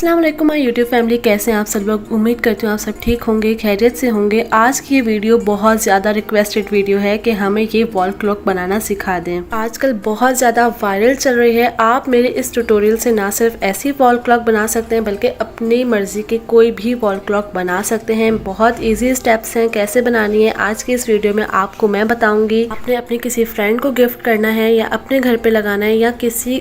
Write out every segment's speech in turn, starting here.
अस्सलाम वालेकुम my YouTube family, कैसे हैं आप सब लोग। उम्मीद करती हूँ आप सब ठीक होंगे, खैरियत से होंगे। आज की ये वीडियो बहुत ज़्यादा रिक्वेस्टेड वीडियो है कि हमें ये वॉल क्लॉक बनाना सिखा दें। आजकल बहुत ज़्यादा वायरल चल रही है। आप मेरे इस ट्यूटोरियल से ना सिर्फ ऐसी वॉल क्लॉक बना सकते हैं बल्कि अपनी मर्जी के कोई भी वॉल क्लॉक बना सकते हैं। बहुत ईजी स्टेप्स हैं कैसे बनानी है, आज की इस वीडियो में आपको मैं बताऊंगी। आपने अपने किसी फ्रेंड को गिफ्ट करना है या अपने घर पे लगाना है या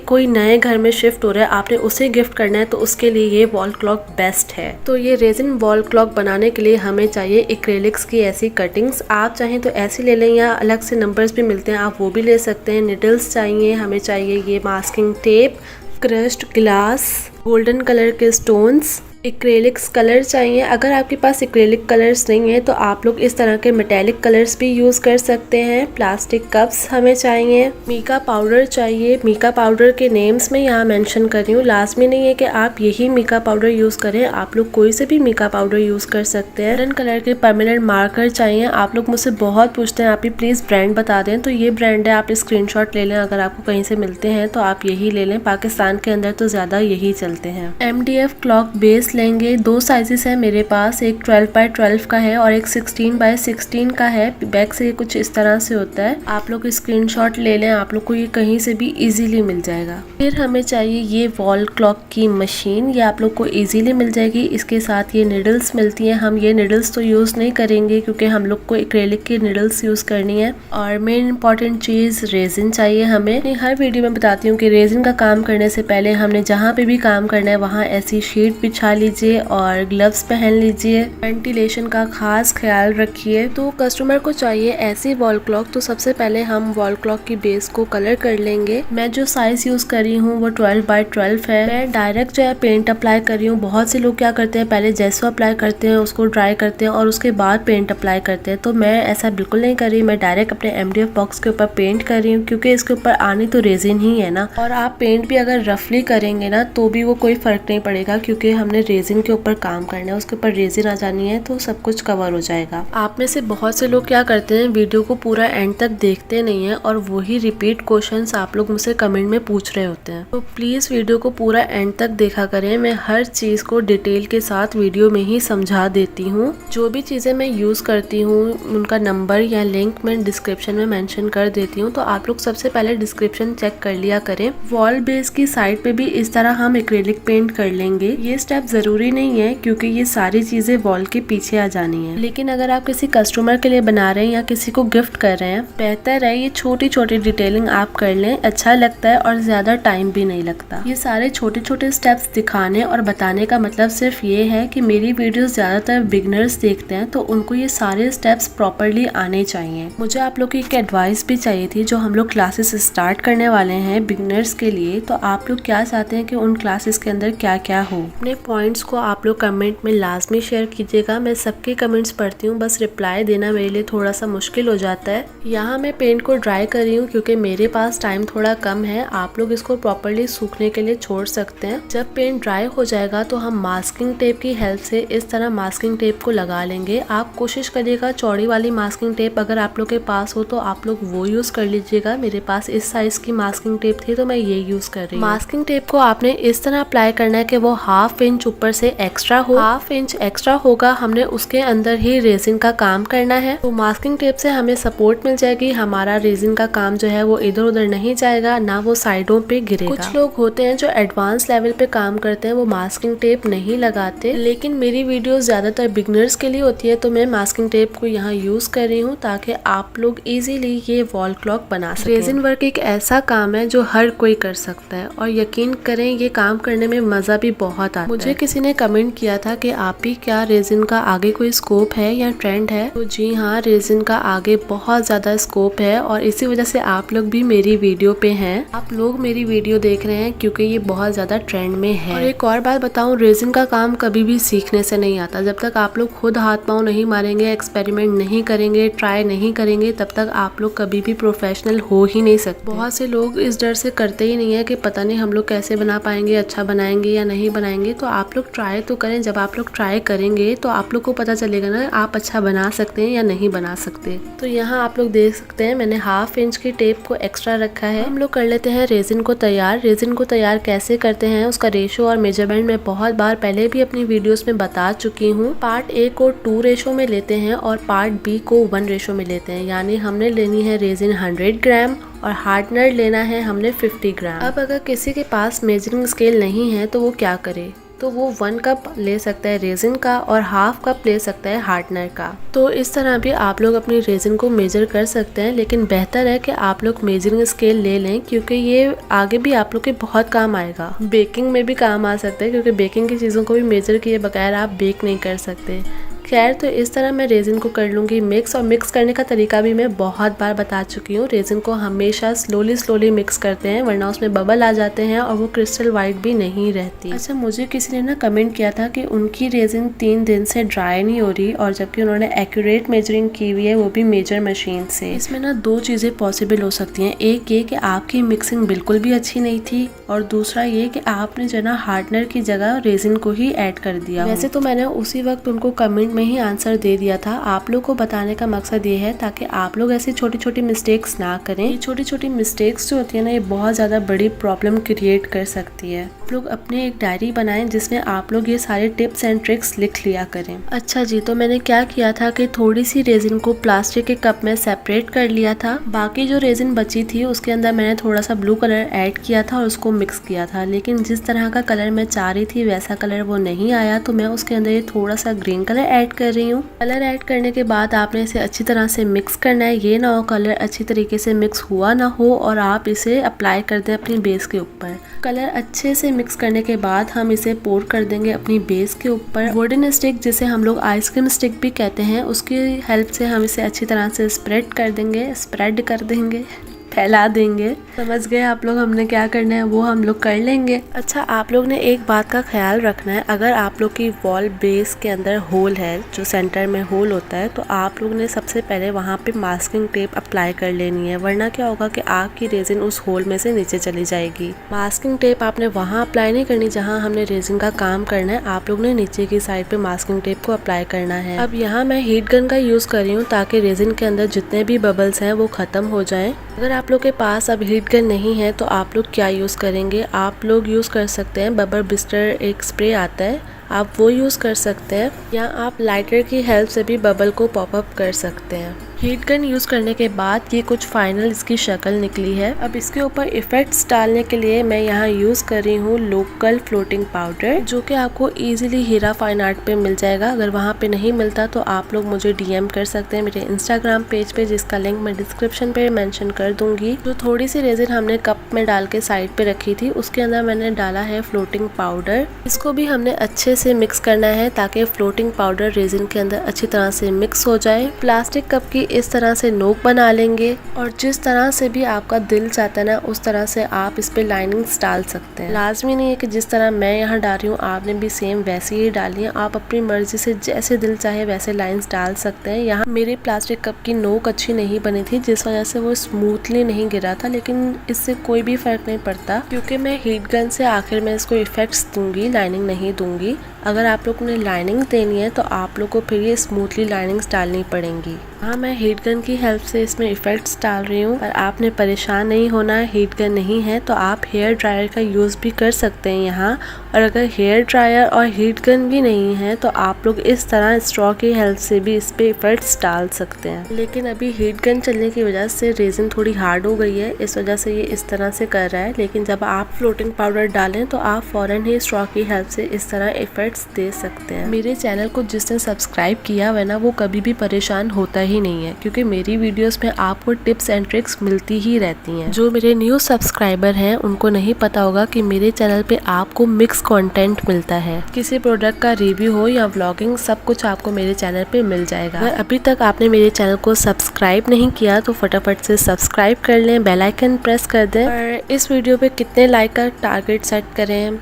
कोई नए घर में शिफ्ट हो रहा है, आपने उसे गिफ्ट करना है, तो उसके लिए ये वॉल क्लॉक बेस्ट है। तो ये रेजिन वॉल क्लॉक बनाने के लिए हमें चाहिए एक्रेलिक्स की ऐसी कटिंग्स। आप चाहें तो ऐसी ले लें या अलग से नंबर्स भी मिलते हैं, आप वो भी ले सकते हैं। निडल्स चाहिए, हमें चाहिए ये masking tape, crushed glass, golden colour के स्टोन्स, एक्रेलिक्स कलर चाहिए। अगर आपके पास एक्रेलिक कलर्स नहीं है तो आप लोग इस तरह के मेटेलिक कलर्स भी यूज कर सकते हैं। प्लास्टिक कप्स हमें चाहिए, मीका पाउडर चाहिए। मीका पाउडर के नेम्स में यहाँ मेंशन कर रही हूँ, लाजमी नहीं है कि आप यही मीका पाउडर यूज करें, आप लोग कोई से भी मीका पाउडर यूज कर सकते हैं। गोल्डन कलर के परमानेंट मार्कर चाहिए। आप लोग मुझसे बहुत पूछते हैं आप ही प्लीज ब्रांड बता दें, तो ये ब्रांड है, आप स्क्रीनशॉट ले लें। अगर आपको कहीं से मिलते हैं तो आप यही ले लें, पाकिस्तान के अंदर तो ज्यादा यही चलते हैं। MDF क्लॉक बेस लेंगे। दो साइजेस है मेरे पास, एक 12x12 का है और एक 16x16 का है। बैक से कुछ इस तरह से होता है, आप लोग स्क्रीनशॉट ले लें, आप लोग को ये कहीं से भी इजीली मिल जाएगा। फिर हमें चाहिए ये वॉल क्लॉक की मशीन, ये आप लोग को इजीली मिल जाएगी। इसके साथ ये निडल्स मिलती हैं। हम ये निडल्स तो यूज नहीं करेंगे क्योंकि हम लोग को एक्रेलिक की निडल्स यूज करनी है। और मेन इंपॉर्टेंट चीज रेजिन चाहिए हमें। हर वीडियो में बताती हूँ कि रेजिन का काम करने से पहले हमने जहाँ पे भी काम करना है वहाँ ऐसी शीट बिछा लीजिए और ग्लव्स पहन लीजिए। वेंटिलेशन का खास ख्याल रखिए। तो कस्टमर को चाहिए ऐसी वॉल क्लॉक, तो सबसे पहले हम वॉल क्लॉक की बेस को कलर कर लेंगे। मैं जो साइज यूज कर रही हूँ वो 12x12 है। मैं डायरेक्ट जो है पेंट अप्लाई कर रही हूँ। बहुत से लोग क्या करते हैं, पहले जेसो अप्लाई करते हैं, उसको ड्राई करते हैं और उसके बाद पेंट अप्लाई करते हैं। तो मैं ऐसा बिल्कुल नहीं कर रही, मैं डायरेक्ट अपने MDF बॉक्स के ऊपर पेंट कर रही हूँ क्योंकि इसके ऊपर आनी तो रेजिन ही है ना। और आप पेंट भी अगर रफली करेंगे ना तो भी वो कोई फर्क नहीं पड़ेगा क्योंकि हमने रेजिन के ऊपर काम करना है, उसके ऊपर रेजिन आ जानी है तो सब कुछ कवर हो जाएगा। आप में से बहुत से लोग क्या करते हैं, वीडियो को पूरा एंड तक देखते नहीं है और वही रिपीट क्वेश्चंस आप लोग मुझसे कमेंट में पूछ रहे होते हैं। तो प्लीज वीडियो को पूरा एंड तक देखा करें। मैं हर चीज को डिटेल के साथ वीडियो में ही समझा देती हूँ। जो भी चीजें मैं यूज करती हूँ उनका नंबर या लिंक मैं डिस्क्रिप्शन में मेंशन कर देती हूँ, तो आप लोग सबसे पहले डिस्क्रिप्शन चेक कर लिया करें। वॉल बेस की साइड पे भी इस तरह हम एक्रेलिक पेंट कर लेंगे। ये स्टेप जरूरी नहीं है क्योंकि ये सारी चीजें वॉल के पीछे आ जानी है, लेकिन अगर आप किसी कस्टमर के लिए बना रहे हैं या किसी को गिफ्ट कर रहे हैं, बेहतर है ये छोटी छोटी डिटेलिंग आप कर लें, अच्छा लगता है और ज्यादा टाइम भी नहीं लगता। ये सारे छोटे छोटे स्टेप्स दिखाने और बताने का मतलब सिर्फ ये है कि मेरी वीडियोस ज्यादातर बिगनर्स देखते हैं तो उनको ये सारे स्टेप्स प्रॉपरली आने चाहिए। मुझे आप लोग की एक एडवाइस भी चाहिए थी, जो हम लोग क्लासेस स्टार्ट करने वाले हैं बिगनर्स के लिए, तो आप लोग क्या चाहते हैं कि उन क्लासेस के अंदर क्या क्या हो। अपने पॉइंट्स को आप लोग कमेंट में लाजमी शेयर कीजिएगा। मैं सबके कमेंट्स पढ़ती हूँ, बस रिप्लाई देना मेरे लिए थोड़ा सा मुश्किल हो जाता है। यहाँ मैं पेंट को ड्राई कर रही हूँ क्योंकि मेरे पास टाइम थोड़ा कम है। आप लोग इसको प्रॉपरली सूखने के लिए छोड़ सकते हैं। जब पेंट ड्राई हो जाएगा तो हम मास्किंग टेप की हेल्प से इस तरह मास्किंग टेप को लगा लेंगे। आप कोशिश करिएगा चौड़ी वाली मास्किंग टेप अगर आप लोग के पास हो तो आप लोग वो यूज कर लीजिएगा। मेरे पास इस साइज की मास्किंग टेप थी तो मैं ये यूज कर रही हूँ। मास्किंग टेप को आपने इस तरह अप्लाई करना है कि वो ½ इंच ऊपर से एक्स्ट्रा हो। ½ इंच एक्स्ट्रा होगा, हमने उसके अंदर ही रेजिन का काम करना है। तो मास्किंग टेप से हमें सपोर्ट मिल जाएगी, हमारा रेजिन का काम जो है वो इधर उधर नहीं जाएगा, ना वो साइडों पे गिरेगा। कुछ लोग होते हैं जो एडवांस लेवल पे काम करते हैं, वो मास्किंग टेप नहीं लगाते, लेकिन मेरी वीडियो ज्यादातर बिगनर्स के लिए होती है तो मैं मास्किंग टेप को यहाँ यूज कर रही हूँ ताकि आप लोग इजीली ये वॉल क्लॉक बना सकें। रेजिन वर्क एक ऐसा काम है जो हर कोई कर सकता है और यकीन करें ये काम करने में मजा भी बहुत आता है। मुझे किसी ने कमेंट किया था कि आप ही क्या रेजिन का आगे कोई स्कोप है या ट्रेंड है, तो जी हाँ, रेजिन का आगे बहुत ज्यादा स्कोप है और इसी वजह से आप लोग भी मेरी वीडियो पे हैं। आप लोग मेरी वीडियो देख रहे हैं क्योंकि ये बहुत ज्यादा ट्रेंड में है। और एक और बात बताऊं, रेजिन का काम कभी भी सीखने से नहीं आता। जब तक आप लोग खुद हाथ पांव नहीं मारेंगे, एक्सपेरिमेंट नहीं करेंगे, ट्राई नहीं करेंगे, तब तक आप लोग कभी भी प्रोफेशनल हो ही नहीं सकते। बहुत से लोग इस डर से करते ही नहीं है कि पता नहीं हम लोग कैसे बना पाएंगे, अच्छा बनाएंगे या नहीं बनाएंगे। तो आप लोग ट्राई तो करें। जब आप लोग ट्राई करेंगे तो आप लोग को पता चलेगा ना आप अच्छा बना सकते हैं या नहीं बना सकते। तो यहाँ आप लोग देख सकते हैं मैंने 1/2 इंच की टेप को एक्स्ट्रा रखा है। हम लोग कर लेते हैं रेजिन को तैयार। रेजिन को तैयार कैसे करते हैं उसका रेशो और मेजरमेंट मैं बहुत बार पहले भी अपनी वीडियोस में बता चुकी हूँ। पार्ट ए को 2 रेशो में लेते हैं और पार्ट बी को 1 रेशो में लेते हैं। यानी हमने लेनी है रेजिन 100 ग्राम और हार्डनर लेना है हमने 50 ग्राम। अब अगर किसी के पास मेजरिंग स्केल नहीं है तो वो क्या करे, तो वो 1 कप ले सकता है रेजिन का और 1/2 कप ले सकता है हार्डनर का। तो इस तरह भी आप लोग अपनी रेजिन को मेजर कर सकते हैं, लेकिन बेहतर है कि आप लोग मेजरिंग स्केल ले लें क्योंकि ये आगे भी आप लोग के बहुत काम आएगा। बेकिंग में भी काम आ सकता है क्योंकि बेकिंग की चीज़ों को भी मेजर किए बगैर आप बेक नहीं कर सकते। खैर, तो इस तरह मैं रेजिन को कर लूँगी मिक्स। और मिक्स करने का तरीका भी मैं बहुत बार बता चुकी हूँ। रेजिन को हमेशा स्लोली मिक्स करते हैं वरना उसमें बबल आ जाते हैं और वो क्रिस्टल वाइट भी नहीं रहती। अच्छा, मुझे किसी ने ना कमेंट किया था कि उनकी रेजिन 3 दिन से ड्राई नहीं हो रही और जबकि उन्होंने एक्यूरेट मेजरिंग की हुई है वो भी मेजर मशीन से। इसमें ना 2 चीज़ें पॉसिबल हो सकती हैं। एक ये कि आपकी मिक्सिंग बिल्कुल भी अच्छी नहीं थी और दूसरा ये कि आपने जो ना हार्डनर की जगह रेजिन को ही ऐड कर दिया। वैसे तो मैंने उसी वक्त उनको कमेंट में ही आंसर दे दिया था। आप लोग को बताने का मकसद ये है ताकि आप लोग ऐसी छोटी छोटी मिस्टेक्स ना करें। ये छोटी छोटी मिस्टेक्स जो होती है ना ये बहुत ज़्यादा बड़ी प्रॉब्लम क्रिएट कर सकती है। आप लोग अपने एक डायरी बनाएं जिसमें आप लोग ये सारे टिप्स एंड ट्रिक्स लिख लिया करें। अच्छा जी, तो मैंने क्या किया था कि थोड़ी सी रेजिन को प्लास्टिक के कप में सेपरेट कर लिया था। बाकी जो रेजिन बची थी उसके अंदर मैंने थोड़ा सा ब्लू कलर ऐड किया था और उसको मिक्स किया था, लेकिन जिस तरह का कलर मैं चाह रही थी वैसा कलर वो नहीं आया, तो मैं उसके अंदर ये थोड़ा सा ग्रीन कलर ऐड कर रही हूँ। कलर ऐड करने के बाद आपने इसे अच्छी तरह से मिक्स करना है। ये ना हो कलर अच्छी तरीके से मिक्स हुआ ना हो और आप इसे अप्लाई कर दें अपनी बेस के ऊपर। कलर अच्छे से मिक्स करने के बाद हम इसे पोर कर देंगे अपनी बेस के ऊपर। वुडन स्टिक जिसे हम लोग आइसक्रीम स्टिक भी कहते हैं उसकी हेल्प से हम इसे अच्छी तरह से स्प्रेड कर देंगे, फैला देंगे। समझ गए आप लोग हमने क्या करना है वो हम लोग कर लेंगे। अच्छा, आप लोग ने एक बात का ख्याल रखना है, अगर आप लोग की वॉल बेस के अंदर होल है, जो सेंटर में होल होता है, तो आप लोग ने सबसे पहले वहाँ पे मास्किंग टेप अप्लाई कर लेनी है, वरना क्या होगा कि आपकी रेजिन उस होल में से नीचे चली जाएगी। मास्किंग टेप आपने वहाँ अप्लाई नहीं करनी जहाँ हमने रेजिन का काम करना है, आप लोग ने नीचे की साइड पे मास्किंग टेप को अप्लाई करना है। अब यहाँ मैं हीट गन का यूज कर रही हूँ ताकि रेजिन के अंदर जितने भी बबल्स हैं वो खत्म हो जाएं। अगर आप लोग के पास अब हीट गन नहीं है तो आप लोग क्या यूज़ करेंगे, आप लोग यूज़ कर सकते हैं बबल बिस्टर, एक स्प्रे आता है, आप वो यूज़ कर सकते हैं, या आप लाइटर की हेल्प से भी बबल को पॉप अप कर सकते हैं। हीट गन यूज़ करने के बाद ये कुछ फाइनल इसकी शक्ल निकली है। अब इसके ऊपर इफेक्ट्स डालने के लिए मैं यहाँ यूज़ कर रही हूँ लोकल फ्लोटिंग पाउडर, जो कि आपको इजीली हीरा फाइन आर्ट पे मिल जाएगा। अगर वहाँ पे नहीं मिलता तो आप लोग मुझे डीएम कर सकते हैं मेरे इंस्टाग्राम पेज पे, जिसका लिंक मैं डिस्क्रिप्शन पे मेंशन कर दूंगी। जो थोड़ी सी रेजिन हमने कप में डाल के साइड पे रखी थी उसके अंदर मैंने डाला है फ्लोटिंग पाउडर। इसको भी हमने अच्छे से मिक्स करना है ताकि फ्लोटिंग पाउडर रेजिन के अंदर अच्छी तरह से मिक्स हो जाए। प्लास्टिक कप की इस तरह से नोक बना लेंगे और जिस तरह से भी आपका दिल चाहता है ना उस तरह से आप इस पे लाइनिंग्स डाल सकते हैं। लाजमी नहीं है कि जिस तरह मैं यहाँ डाल रही हूँ आपने भी सेम वैसे ही डाली है, आप अपनी मर्जी से जैसे दिल चाहे वैसे लाइंस डाल सकते हैं। यहाँ मेरे प्लास्टिक कप की नोक अच्छी नहीं बनी थी जिस वजह से वो स्मूथली नहीं गिरा था, लेकिन इससे कोई भी फर्क नहीं पड़ता क्योंकि मैं हीट गन से आखिर में इसको इफेक्ट्स दूंगी, लाइनिंग नहीं दूंगी। अगर आप लोग ने लाइनिंग देनी है तो आप लोग को फिर ये स्मूथली लाइनिंग्स डालनी पड़ेंगी। हाँ, मैं हीट गन की हेल्प से इसमें इफेक्ट्स डाल रही हूँ, पर आपने परेशान नहीं होना। हीट गन नहीं है तो आप हेयर ड्रायर का यूज़ भी कर सकते हैं यहाँ, और अगर हेयर ड्रायर और हीट गन भी नहीं है तो आप लोग इस तरह स्ट्रॉ की हेल्प से भी इस पे इफेक्ट्स डाल सकते हैं। लेकिन अभी हीट गन चलने की वजह से रेजिन थोड़ी हार्ड हो गई है, इस वजह से ये इस तरह से कर रहा है। लेकिन जब आप फ्लोटिंग पाउडर डालें तो आप फौरन ही स्ट्रॉ की हेल्प से इस तरह इफेक्ट्स दे सकते हैं। मेरे चैनल को जिसने सब्सक्राइब किया हुआ ना वो कभी भी परेशान होता ही नहीं है, क्योंकि मेरी वीडियोस में आपको टिप्स एंड ट्रिक्स मिलती ही रहती हैं। जो मेरे न्यू सब्सक्राइबर हैं उनको नहीं पता होगा कि मेरे चैनल पे आपको मिक्स कंटेंट मिलता है। किसी प्रोडक्ट का रिव्यू हो या व्लॉगिंग, सब कुछ आपको मेरे चैनल पे मिल जाएगा। अगर अभी तक आपने मेरे चैनल को सब्सक्राइब नहीं किया तो फटाफट से सब्सक्राइब कर लें, बेल आइकन प्रेस कर दें। और इस वीडियो पे कितने लाइक का टारगेट सेट करें?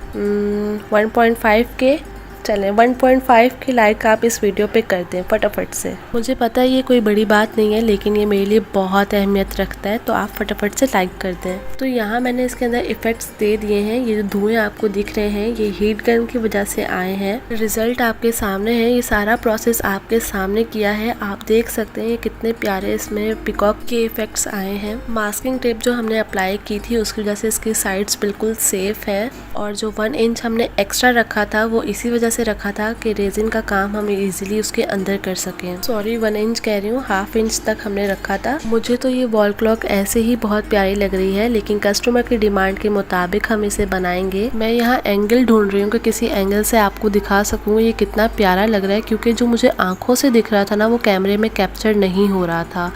1.5 के चलें 1.5 की लाइक आप इस वीडियो पे कर दें फटाफट से। मुझे पता है ये कोई बड़ी बात नहीं है, लेकिन ये मेरे लिए बहुत अहमियत रखता है, तो आप फटाफट से लाइक कर दें। तो यहाँ मैंने इसके अंदर इफेक्ट्स दे दिए हैं। ये जो धुएं आपको दिख रहे हैं ये हीट गन की वजह से आए हैं। रिजल्ट आपके सामने है, ये सारा प्रोसेस आपके सामने किया है। आप देख सकते हैं ये कितने प्यारे इसमें पिकॉक के इफेक्ट्स आए हैं। मास्किंग टेप जो हमने अप्लाई की थी उसकी वजह से इसकी साइड्स बिल्कुल सेफ है, और जो 1 इंच हमने एक्स्ट्रा रखा था वो इसी वजह से रखा था कि रेजिन का काम हम इजीली उसके अंदर कर सकें। सॉरी 1 इंच कह रही हूँ, ½ इंच तक हमने रखा था। मुझे तो ये वॉल क्लॉक ऐसे ही बहुत प्यारी लग रही है, लेकिन कस्टमर की डिमांड के मुताबिक हम इसे बनाएंगे। मैं यहाँ एंगल ढूंढ रही हूँ कि किसी एंगल से आपको दिखा सकूँ ये कितना प्यारा लग रहा है, क्योंकि जो मुझे आंखों से दिख रहा था ना वो कैमरे में कैप्चर नहीं हो रहा था।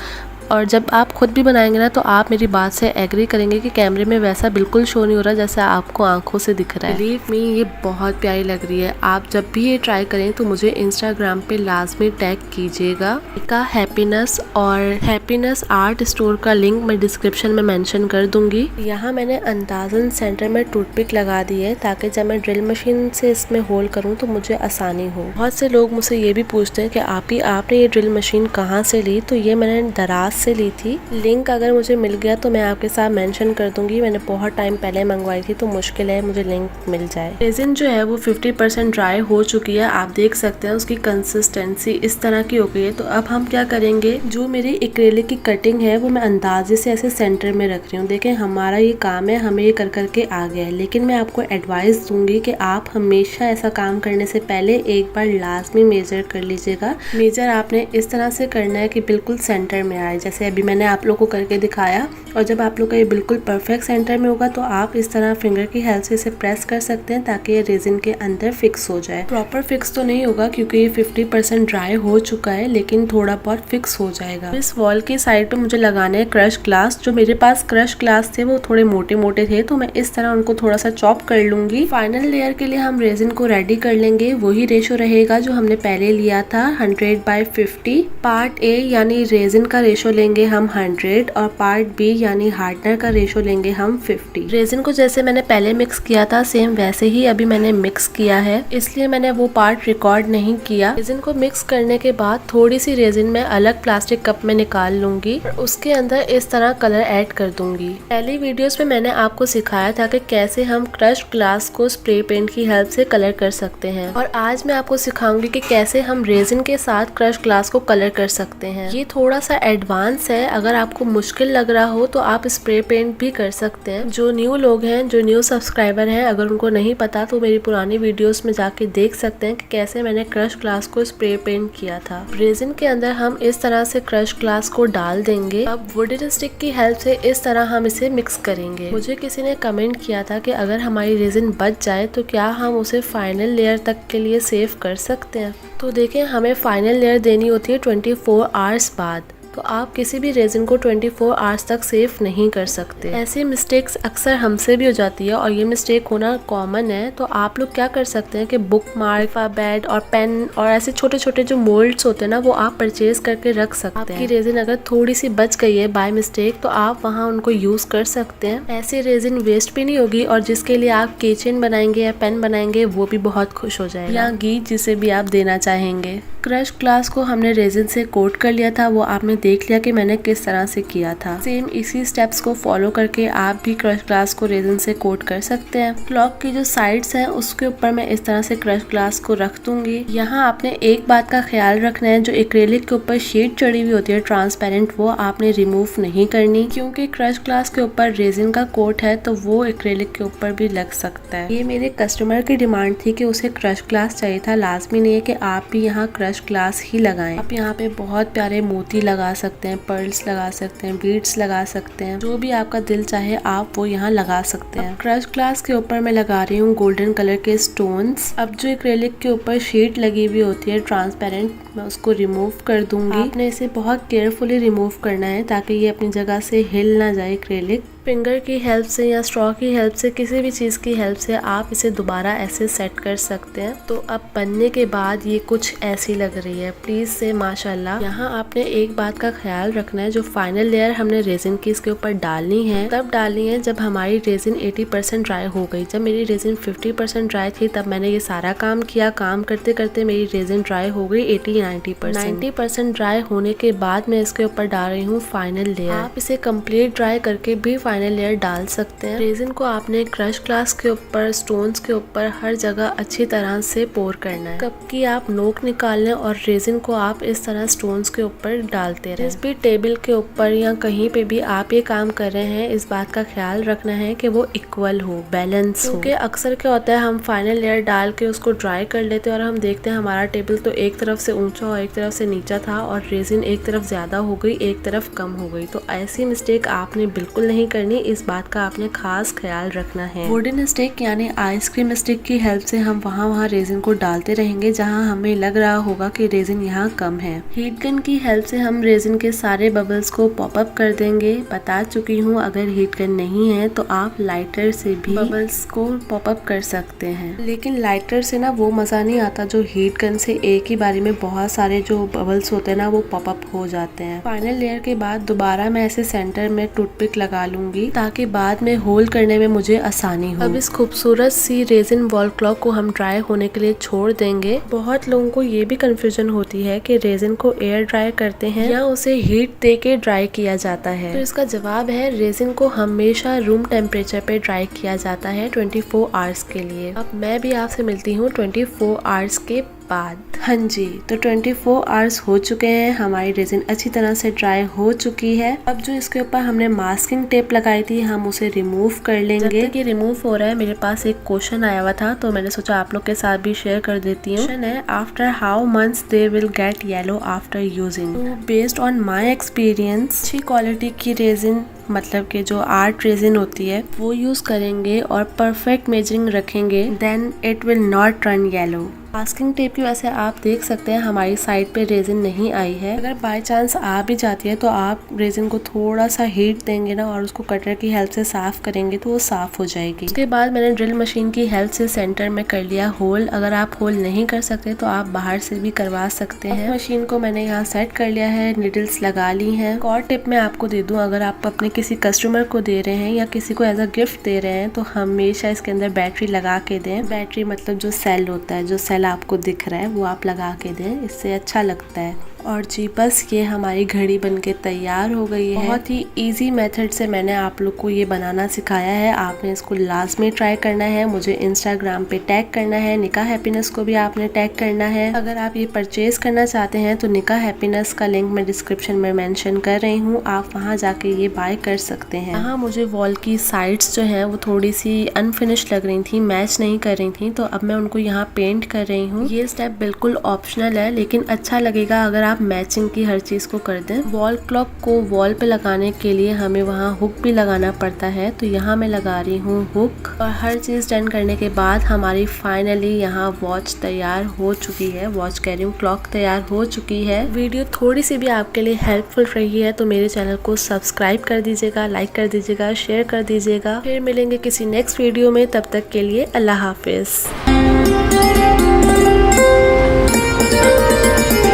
और जब आप खुद भी बनाएंगे ना तो आप मेरी बात से एग्री करेंगे कि कैमरे में वैसा बिल्कुल शो नहीं हो रहा जैसा आपको आंखों से दिख रहा है। बिलीव मी ये बहुत प्यारी लग रही है। आप जब भी ये ट्राई करें तो मुझे इंस्टाग्राम पे लाजमी टैग कीजिएगा। का हैप्पीनेस और हैप्पीनेस आर्ट स्टोर का लिंक मैं डिस्क्रिप्शन में मेंशन कर दूंगी। यहाँ मैंने अंदाजन सेंटर में टूथपिक लगा दी है ताकि जब मैं ड्रिल मशीन से इसमें होल करूँ तो मुझे आसानी हो। बहुत से लोग मुझसे ये भी पूछते हैं कि आपने ये ड्रिल मशीन कहाँ से ली, तो ये मैंने दराज से ली थी। लिंक अगर मुझे मिल गया तो मैं आपके साथ मेंशन कर दूंगी। मैंने बहुत टाइम पहले मंगवाई थी तो मुश्किल है मुझे लिंक मिल जाए। रेजिन जो है वो 50% ड्राई हो चुकी है। आप देख सकते हैं उसकी कंसिस्टेंसी इस तरह की हो गई है। तो अब हम क्या करेंगे, जो मेरी एक्रेलिक की कटिंग है वो मैं अंदाजे से ऐसे सेंटर में रख रही हूँ। देखें हमारा ये काम है, हमें ये कर करके आ गया है, लेकिन मैं आपको एडवाइस दूंगी कि आप हमेशा ऐसा काम करने से पहले एक बार लाजमी मेजर कर लीजिएगा। मेजर आपने इस तरह से करना है कि बिल्कुल सेंटर में आए, जैसे अभी मैंने आप लोगों को करके दिखाया। और जब आप लोग का ये बिल्कुल परफेक्ट सेंटर में होगा तो आप इस तरह फिंगर की हेल्प से इसे प्रेस कर सकते हैं ताकि ये रेजिन के अंदर फिक्स हो जाए। प्रॉपर फिक्स तो नहीं होगा क्योंकि ये 50% ड्राई हो चुका है, लेकिन थोड़ा बहुत फिक्स हो जाएगा। इस वॉल की साइड पे मुझे लगाने हैं क्रश ग्लास। जो मेरे पास क्रश ग्लास थे वो थोड़े मोटे मोटे थे, तो मैं इस तरह उनको थोड़ा सा चॉप कर लूंगी। फाइनल लेयर के लिए हम रेजिन को रेडी कर लेंगे। वही रेशो रहेगा जो हमने पहले लिया था, 100/50। पार्ट ए यानी रेजिन का रेशो लेंगे हम 100 और पार्ट बी यानी हार्डनर का रेशो लेंगे हम 50। रेजिन को जैसे मैंने पहले मिक्स किया था सेम वैसे ही अभी मैंने मिक्स किया है, इसलिए मैंने वो पार्ट रिकॉर्ड नहीं किया। रेजिन को मिक्स करने के बाद थोड़ी सी रेजिन मैं अलग प्लास्टिक कप में निकाल लूंगी और उसके अंदर इस तरह कलर ऐड कर दूंगी। पहली वीडियोस में मैंने आपको सिखाया था कि कैसे हम क्रश ग्लास को स्प्रे पेंट की हेल्प से कलर कर सकते हैं, और आज मैं आपको सिखाऊंगी कि कैसे हम रेजिन के साथ क्रश ग्लास को कलर कर सकते हैं। ये थोड़ा सा एडवांस है, अगर आपको मुश्किल लग रहा हो तो आप स्प्रे पेंट भी कर सकते हैं। जो न्यू लोग हैं, जो न्यू सब्सक्राइबर हैं, अगर उनको नहीं पता तो मेरी पुरानी वीडियोस में जाके देख सकते हैं कि कैसे मैंने क्रश ग्लास को स्प्रे पेंट किया था। रेजिन के अंदर हम इस तरह से क्रश ग्लास को डाल देंगे। अब वुडन स्टिक की हेल्प से इस तरह हम इसे मिक्स करेंगे। मुझे किसी ने कमेंट किया था कि अगर हमारी रेजिन बच जाए तो क्या हम उसे फाइनल लेयर तक के लिए सेव कर सकते हैं। तो देखें हमें फाइनल लेयर देनी होती है 24 आवर्स बाद, तो आप किसी भी रेजिन को 24 आवर्स तक सेव नहीं कर सकते। ऐसी मिस्टेक्स अक्सर हमसे भी हो जाती है और ये मिस्टेक होना कॉमन है। तो आप लोग क्या कर सकते हैं कि बुक मार्क, बैड और पेन और ऐसे छोटे छोटे जो मोल्ड्स होते हैं ना वो आप परचेज करके रख सकते हैं। आपकी रेजिन अगर थोड़ी सी बच गई है बाय मिस्टेक तो आप वहाँ उनको यूज कर सकते हैं। ऐसे रेजिन वेस्ट भी नहीं होगी और जिसके लिए आप कीचेन बनाएंगे या पेन बनाएंगे वो भी बहुत खुश हो जाएगा, या गिफ्ट जिसे भी आप देना चाहेंगे। क्रश ग्लास को हमने रेजिन से कोट कर लिया था, वो आपने देख लिया कि मैंने किस तरह से किया था। सेम इसी स्टेप्स को फॉलो करके आप भी क्रश ग्लास को रेजिन से कोट कर सकते हैं। क्लॉक की जो साइड्स हैं उसके ऊपर मैं इस तरह से क्रश ग्लास को रख दूंगी। यहाँ आपने एक बात का ख्याल रखना है, जो एक्रेलिक के ऊपर शीट चढ़ी हुई होती है ट्रांसपेरेंट, वो आपने रिमूव नहीं करनी, क्योंकि क्रश ग्लास के ऊपर रेजिन का कोट है तो वो एक्रेलिक के ऊपर भी लग सकता है। ये मेरे कस्टमर की डिमांड थी कि उसे क्रश ग्लास चाहिए था। लाजमी नहीं है कि आप भी यहाँ क्रश ग्लास ही लगाएं। आप यहाँ पे बहुत प्यारे मोती लगा सकते हैं, पर्ल्स लगा सकते हैं, बीड्स लगा सकते हैं, जो भी आपका दिल चाहे आप वो यहाँ लगा सकते हैं। क्रश ग्लास के ऊपर मैं लगा रही हूँ गोल्डन कलर के स्टोन्स। अब जो एक्रेलिक के ऊपर शीट लगी हुई होती है ट्रांसपेरेंट, मैं उसको रिमूव कर दूंगी। आपने इसे बहुत केयरफुली रिमूव करना है ताकि ये अपनी जगह से हिल ना जाए एक्रेलिक। फिंगर की हेल्प से या स्ट्रॉ की हेल्प से, किसी भी चीज़ की हेल्प से आप इसे दोबारा ऐसे सेट कर सकते हैं। तो अब बनने के बाद ये कुछ ऐसी लग रही है, प्लीज से माशाल्लाह। यहाँ आपने एक बात का ख्याल रखना है, जो फाइनल लेयर हमने रेजिन की इसके ऊपर डालनी है तब डालनी है जब हमारी रेजिन 80% ड्राई हो गई। जब मेरी रेजिन 50% ड्राई थी तब मैंने ये सारा काम किया। काम करते करते मेरी रेजिन ड्राई हो गई 80-90%। ड्राई होने के बाद मैं इसके ऊपर डाल रही हूँ फाइनल लेयर। आप इसे कंप्लीट ड्राई करके भी फाइनल लेयर डाल सकते हैं। रेजिन को आपने क्रश ग्लास के ऊपर, स्टोन्स के ऊपर, हर जगह अच्छी तरह से पोर करना है। कप की आप नोक निकाल लें और रेजिन को आप इस तरह स्टोन्स के ऊपर डालते रहें। जिस भी टेबल के ऊपर या कहीं पे भी आप ये काम कर रहे हैं, इस बात का ख्याल रखना है कि वो इक्वल हो, बैलेंस हो। क्योंकि अक्सर क्या होता है, हम फाइनल लेयर डाल के उसको ड्राई कर लेते हैं और हम देखते हैं हमारा टेबल तो एक तरफ से ऊंचा और एक तरफ से नीचा था और रेजिन एक तरफ ज्यादा हो गई, एक तरफ कम हो गई। तो ऐसी मिस्टेक आपने बिल्कुल नहीं करनी, इस बात का आपने खास ख्याल रखना है। वुडन स्टिक यानी आइसक्रीम स्टिक की हेल्प से हम वहाँ रेजिन को डालते रहेंगे जहाँ हमें लग रहा होगा कि रेजिन यहाँ कम है। हीट गन की हेल्प से हम रेजिन के सारे बबल्स को पॉप अप कर देंगे। बता चुकी हूँ, अगर हीट गन नहीं है तो आप लाइटर से भी बबल्स को पॉप अप कर सकते हैं, लेकिन लाइटर से ना वो मजा नहीं आता जो हीट गन से एक ही बारी में बहुत सारे जो बबल्स होते हैं ना वो पॉप अप हो जाते हैं। फाइनल लेयर के बाद दोबारा मैं ऐसे सेंटर में टूथपिक लगा लूंगी ताकि बाद में होल्ड करने में मुझे आसानी हो। अब इस खूबसूरत सी रेजिन वॉल क्लॉक को हम ड्राई होने के लिए छोड़ देंगे। बहुत लोगों को ये भी कंफ्यूजन होती है कि रेजिन को एयर ड्राई करते हैं या उसे हीट दे के ड्राई किया जाता है। तो इसका जवाब है, रेजिन को हमेशा रूम टेम्परेचर पे ड्राई किया जाता है 24 आवर्स के लिए। अब मैं भी आपसे मिलती हूँ 24 आवर्स के बाद। हाँ जी, तो 24 आवर्स हो चुके हैं, हमारी रेजिन अच्छी तरह से ड्राई हो चुकी है। अब जो इसके ऊपर हमने मास्किंग टेप लगाई थी हम उसे रिमूव कर लेंगे। जब तक ये रिमूव हो रहा है मेरे पास एक क्वेश्चन आया हुआ था तो मैंने सोचा आप लोग के साथ भी शेयर कर देती हूँ। क्वेश्चन है, after how months they will get yellow after using. तो बेस्ड ऑन माई एक्सपीरियंस, अच्छी क्वालिटी की रेजिन मतलब कि जो आर्ट रेजिन होती है वो यूज करेंगे और परफेक्ट मेजरिंग रखेंगे, then it will not turn yellow. Masking tape की वजह से आप देख सकते हैं हमारी साइड पे रेजिन नहीं आई है। अगर बाय चांस आ भी जाती है तो आप रेजिन को थोड़ा सा हीट देंगे ना और उसको कटर की हेल्प से साफ करेंगे तो वो साफ हो जाएगी। उसके बाद मैंने ड्रिल मशीन की हेल्प से सेंटर में कर लिया होल। अगर आप होल नहीं कर सकते तो आप बाहर से भी करवा सकते हैं। मशीन को मैंने यहाँ सेट कर लिया है, निडल्स लगा ली है। एक और टिप मैं आपको दे दूं, अगर आप अपने किसी कस्टमर को दे रहे हैं या किसी को एज अ गिफ्ट दे रहे हैं तो हमेशा इसके अंदर बैटरी लगा के दें। बैटरी मतलब जो सेल होता है, जो सेल आपको दिख रहा है वो आप लगा के दें, इससे अच्छा लगता है। और जी बस ये हमारी घड़ी बनके तैयार हो गई है। बहुत ही इजी मेथड से मैंने आप लोग को ये बनाना सिखाया है। आपने इसको लास्ट में ट्राई करना है, मुझे इंस्टाग्राम पे टैग करना है, निका हैप्पीनेस को भी आपने टैग करना है। अगर आप ये परचेज करना चाहते हैं तो निका हैप्पीनेस का लिंक मैं डिस्क्रिप्शन में मेंशन कर रही हूँ, आप वहाँ जाके ये बाय कर सकते हैं। यहाँ मुझे वॉल की साइड्स जो है वो थोड़ी सी अनफिनिश लग रही थी, मैच नहीं कर रही थी, तो अब मैं उनको यहाँ पेंट कर रही हूँ। ये स्टेप बिल्कुल ऑप्शनल है लेकिन अच्छा लगेगा अगर आप मैचिंग की हर चीज को कर दें। वॉल क्लॉक को वॉल पे लगाने के लिए हमें वहाँ हुक भी लगाना पड़ता है, तो यहाँ मैं लगा रही हूँ हुक। और हर चीज डन करने के बाद हमारी फाइनली यहाँ वॉच तैयार हो चुकी है, वॉच कह रही हूँ, क्लॉक तैयार हो चुकी है। वीडियो थोड़ी सी भी आपके लिए हेल्पफुल रही है तो मेरे चैनल को सब्सक्राइब कर दीजिएगा, लाइक कर दीजिएगा, शेयर कर दीजिएगा। फिर मिलेंगे किसी नेक्स्ट वीडियो में, तब तक के लिए अल्लाह हाफिज।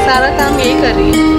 सारा काम यही कर रही है।